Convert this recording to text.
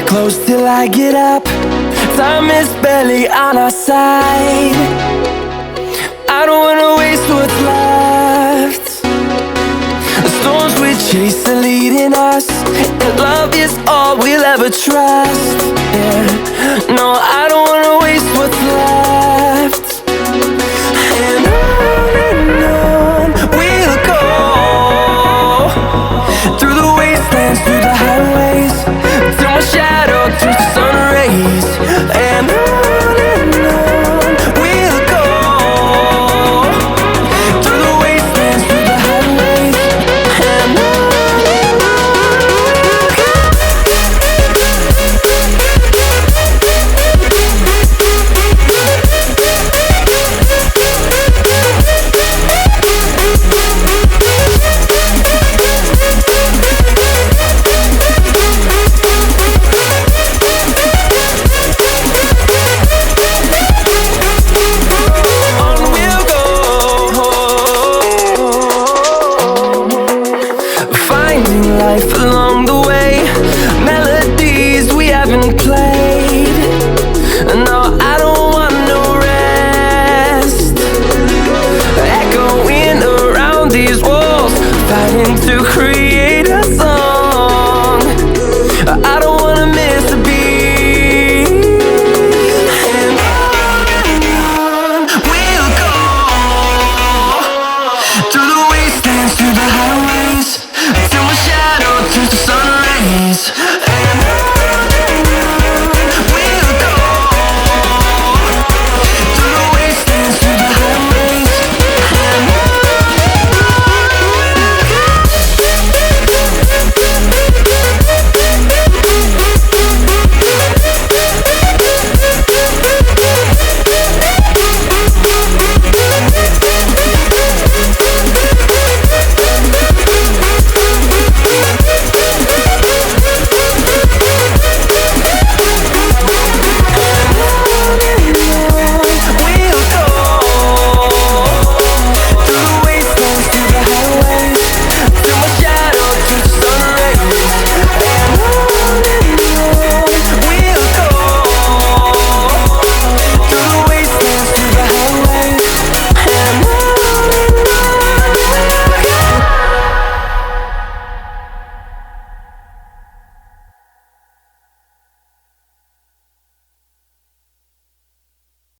close till I get up. Time is barely on our side. I don't wanna waste what's left. The storms we chase are leading us, and love is all we'll ever trust. Yeah. No, I don't wanna waste what's left. And on we'll go, through the wastelands, through the highways, till my shadow turns to sun rays. And on we'll go, through the wastelands, through the highways, and life along the way, melodies we haven't played. No, I don't want no rest, echoing around these walls, fighting to create a song. I don't wanna miss a beat. And on we'll go, through the wastelands, through the highways, till my shadow turns to sun rays.